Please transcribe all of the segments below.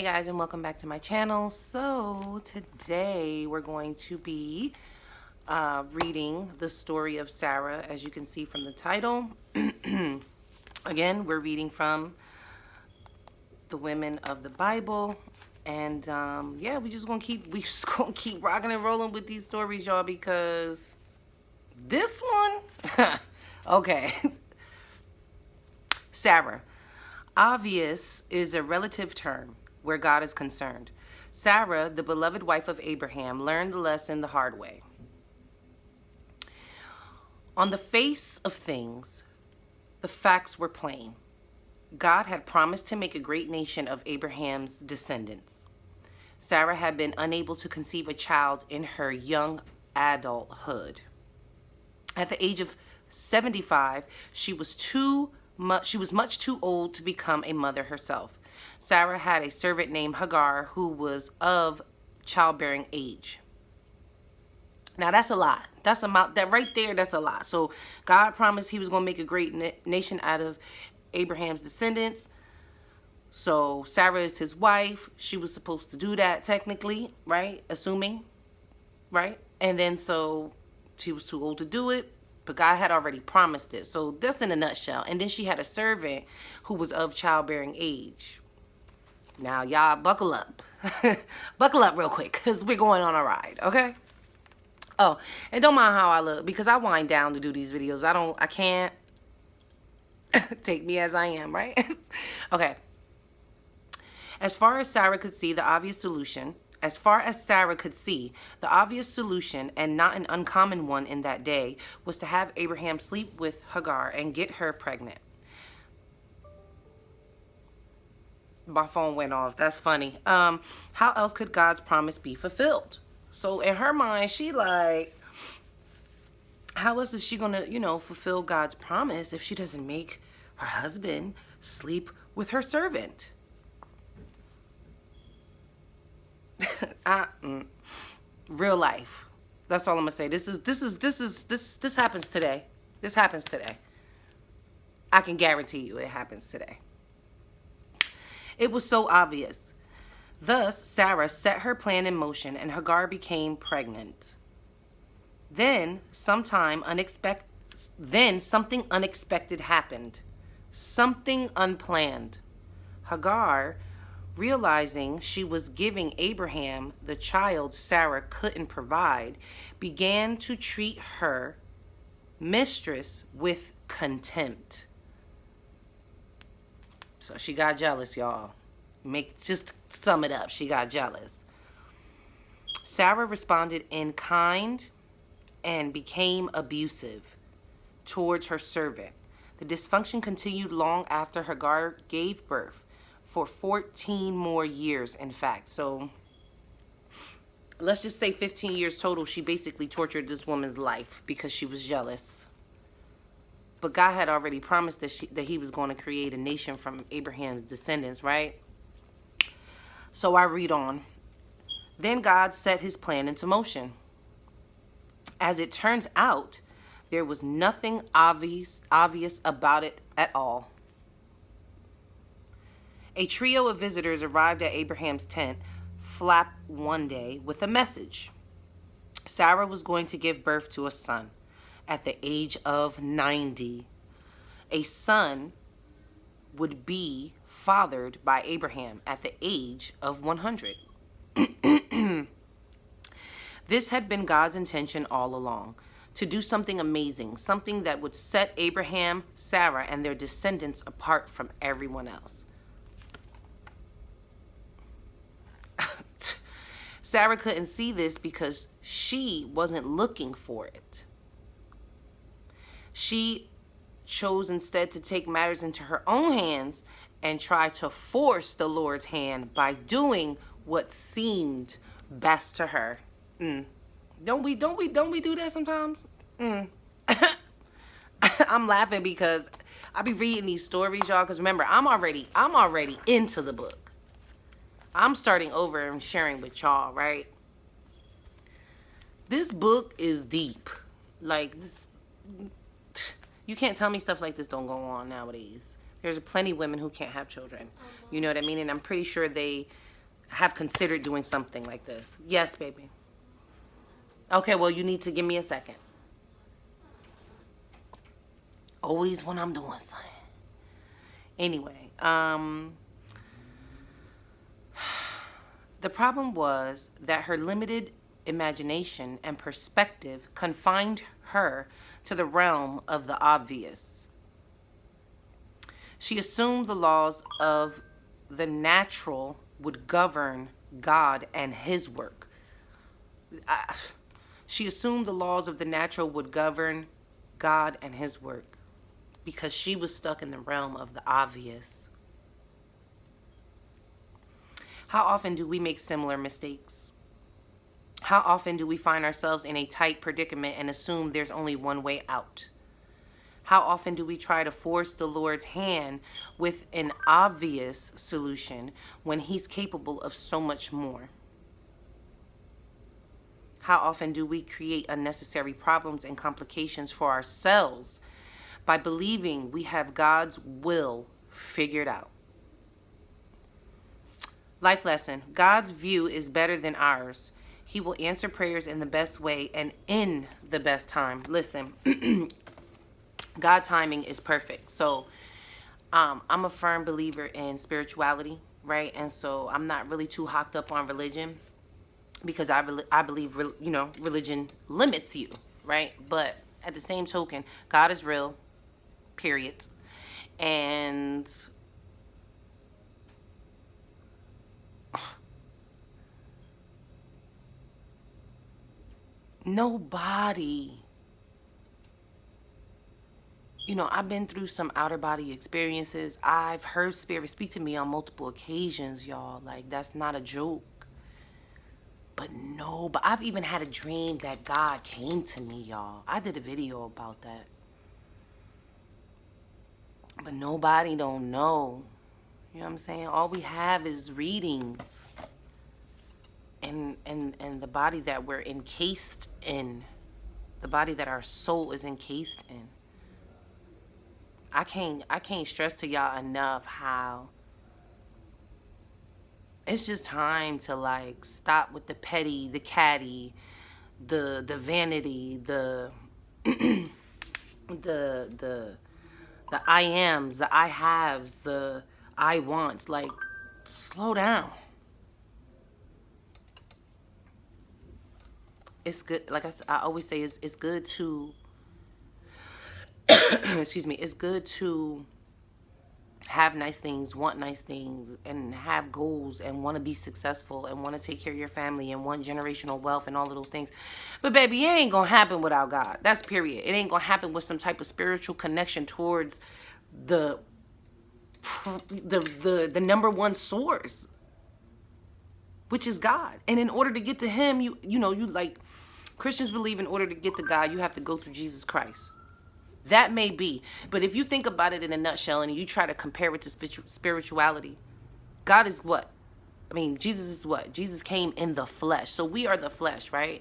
guys, and welcome back to my channel. So today we're going to be reading the story of Sarah, as you can see from the title. Again, we're reading from the women of the Bible, and yeah, we just gonna keep rocking and rolling with these stories, y'all, because this one okay. Sarah. Obvious is a relative term where God is concerned. Sarah, the beloved wife of Abraham, learned the lesson the hard way. On the face of things, the facts were plain. God had promised to make a great nation of Abraham's descendants. Sarah had been unable to conceive a child in her young adulthood. At the age of 75, she was much too old to become a mother herself. Sarah had a servant named Hagar who was of childbearing age. Now that's a lot. That's a lot. So God promised he was going to make a great nation out of Abraham's descendants. So Sarah is his wife. She was supposed to do that technically, right? Assuming, right? And then so she was too old to do it. But God had already promised it. So that's in a nutshell. And then she had a servant who was of childbearing age. Now, y'all, buckle up. Buckle up real quick, because we're going on a ride, okay? Oh, and don't mind how I look, because I wind down to do these videos. I can't take me as I am, right? Okay. As far as Sarah could see, the obvious solution, and not an uncommon one in that day, was to have Abraham sleep with Hagar and get her pregnant. My phone went off. That's funny. How else could God's promise be fulfilled? So in her mind, she like, how else is she gonna, fulfill God's promise if she doesn't make her husband sleep with her servant? Real life. That's all I'm gonna say. This happens today. This happens today. I can guarantee you it happens today. It was so obvious. Thus, Sarah set her plan in motion and Hagar became pregnant. Then something unexpected happened. Something unplanned. Hagar, realizing she was giving Abraham the child Sarah couldn't provide, began to treat her mistress with contempt. So she got jealous, y'all. Just sum it up. She got jealous. Sarah responded in kind and became abusive towards her servant. The dysfunction continued long after Hagar gave birth. For 14 more years, in fact. So let's just say 15 years total. She basically tortured this woman's life because she was jealous. But God had already promised that he was going to create a nation from Abraham's descendants, right? So I read on. Then God set his plan into motion. As it turns out, there was nothing obvious about it at all. A trio of visitors arrived at Abraham's tent flap one day with a message. Sarah was going to give birth to a son at the age of 90. A son would be fathered by Abraham at the age of 100. This had been God's intention all along, to do something amazing, something that would set Abraham, Sarah, and their descendants apart from everyone else. Sarah couldn't see this because she wasn't looking for it. She chose instead to take matters into her own hands and try to force the Lord's hand by doing what seemed best to her. Don't we do that sometimes? I'm laughing because I be reading these stories, y'all, because remember, I'm already into the book. I'm starting over and sharing with y'all, right? This book is deep. Like, this, you can't tell me stuff like this don't go on nowadays. There's plenty of women who can't have children. You know what I mean? And I'm pretty sure they have considered doing something like this. Yes, baby. Okay, well, you need to give me a second. Always when I'm doing something. Anyway, the problem was that her limited imagination and perspective confined her to the realm of the obvious. She assumed the laws of the natural would govern God and his work. She assumed the laws of the natural would govern God and his work because she was stuck in the realm of the obvious. How often do we make similar mistakes? How often do we find ourselves in a tight predicament and assume there's only one way out? How often do we try to force the Lord's hand with an obvious solution when he's capable of so much more? How often do we create unnecessary problems and complications for ourselves by believing we have God's will figured out? Life lesson: God's view is better than ours. He will answer prayers in the best way and in the best time. Listen, God's timing is perfect. So I'm a firm believer in spirituality, right? And so I'm not really too hooked up on religion because I believe, religion limits you, right? But at the same token, God is real, period. And nobody, I've been through some outer body experiences. I've heard spirit speak to me on multiple occasions, y'all. Like, that's not a joke. But I've even had a dream that God came to me, y'all. I did a video about that. But nobody don't know. You know what I'm saying? All we have is readings. And the body that we're encased in. The body that our soul is encased in. I can't stress to y'all enough how it's just time to like stop with the petty, the catty, the vanity, the the I ams, the I haves, the I wants. Like, slow down. It's good. Like I always say, it's good to excuse me. It's good to have nice things, want nice things, and have goals and want to be successful and want to take care of your family and want generational wealth and all of those things. But baby, it ain't gonna happen without God. That's period. It ain't gonna happen with some type of spiritual connection towards the number one source, which is God. And in order to get to him, you like Christians believe in order to get to God, you have to go through Jesus Christ. That may be. But if you think about it in a nutshell and you try to compare it to spirituality, God is what? Jesus is what? Jesus came in the flesh. So we are the flesh, right?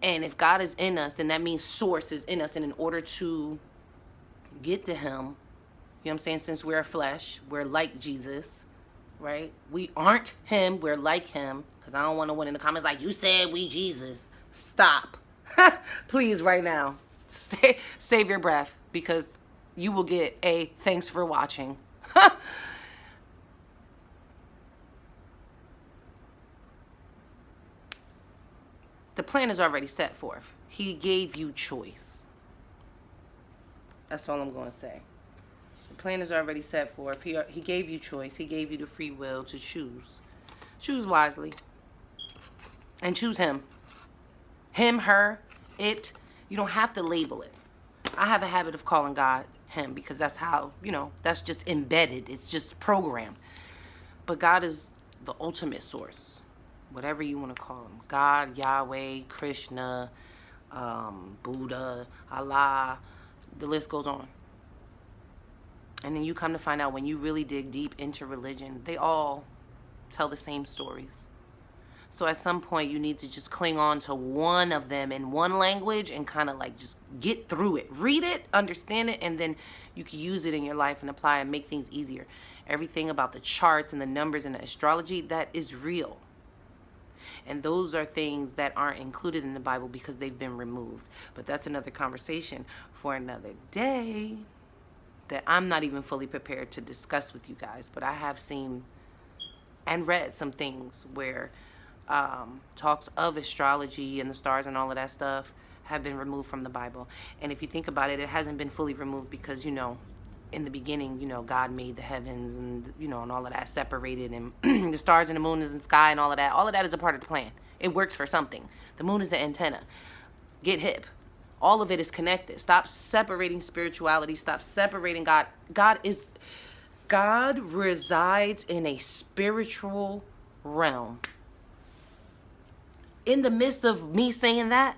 And if God is in us, then that means source is in us. And in order to get to him, you know what I'm saying? Since we're flesh, we're like Jesus, right? We aren't him, we're like him. Because I don't want no one in the comments like, you said we Jesus. Stop. Please, right now. Save your breath, because you will get a thanks for watching. The plan is already set forth. He gave you choice. That's all I'm going to say. The plan is already set forth. He gave you choice. He gave you the free will to choose. Choose wisely. And choose him. Him, her, it. You don't have to label it. I have a habit of calling God him because that's how, that's just embedded. It's just programmed. But God is the ultimate source. Whatever you want to call him. God, Yahweh, Krishna, Buddha, Allah. The list goes on. And then you come to find out, when you really dig deep into religion, they all tell the same stories. So at some point, you need to just cling on to one of them in one language and kind of like just get through it. Read it, understand it, and then you can use it in your life and apply and make things easier. Everything about the charts and the numbers and the astrology, that is real. And those are things that aren't included in the Bible because they've been removed. But that's another conversation for another day that I'm not even fully prepared to discuss with you guys. But I have seen and read some things where talks of astrology and the stars and all of that stuff have been removed from the Bible. And if you think about it, it hasn't been fully removed because, in the beginning, God made the heavens and, and all of that separated, and the stars and the moon is in the sky and all of that. All of that is a part of the plan. It works for something. The moon is the antenna. Get hip. All of it is connected. Stop separating spirituality. Stop separating God. God resides in a spiritual realm. In the midst of me saying that,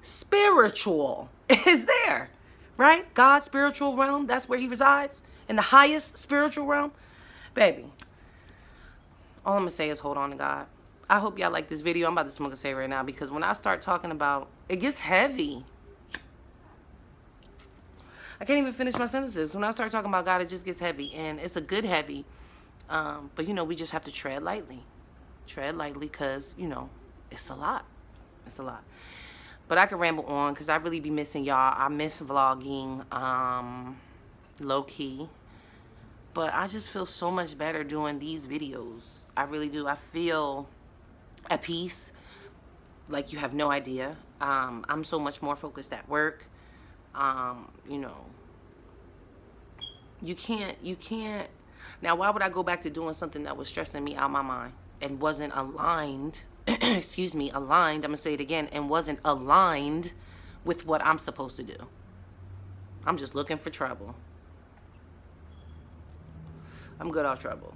spiritual is there, right? God's spiritual realm, that's where he resides, in the highest spiritual realm. Baby, all I'm going to say is hold on to God. I hope y'all like this video. I'm about to smoke a cigarette right now because when I start talking about, it gets heavy. I can't even finish my sentences. When I start talking about God, it just gets heavy, and it's a good heavy. But, we just have to tread lightly. Tread lightly because, it's a lot. It's a lot. But I could ramble on because I really be missing y'all. I miss vlogging, low-key. But I just feel so much better doing these videos. I really do. I feel at peace like you have no idea. I'm so much more focused at work. You can't. Now, why would I go back to doing something that was stressing me out my mind and wasn't aligned? Excuse me, aligned. I'm going to say it again, and wasn't aligned with what I'm supposed to do. I'm just looking for trouble. I'm good off trouble.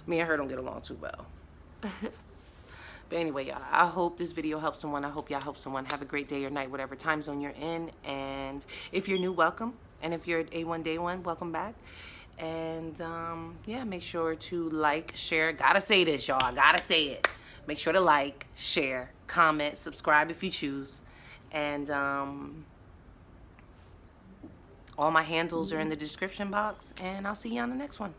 Me and her don't get along too well. But anyway, y'all, I hope this video helps someone. I hope y'all help someone. Have a great day or night, whatever time zone you're in. And if you're new, welcome. And if you're at A1 Day 1, welcome back. And yeah, make sure to like, share. Gotta say this, y'all. Gotta say it. Make sure to like, share, comment, subscribe if you choose. And all my handles are in the description box. And I'll see you on the next one.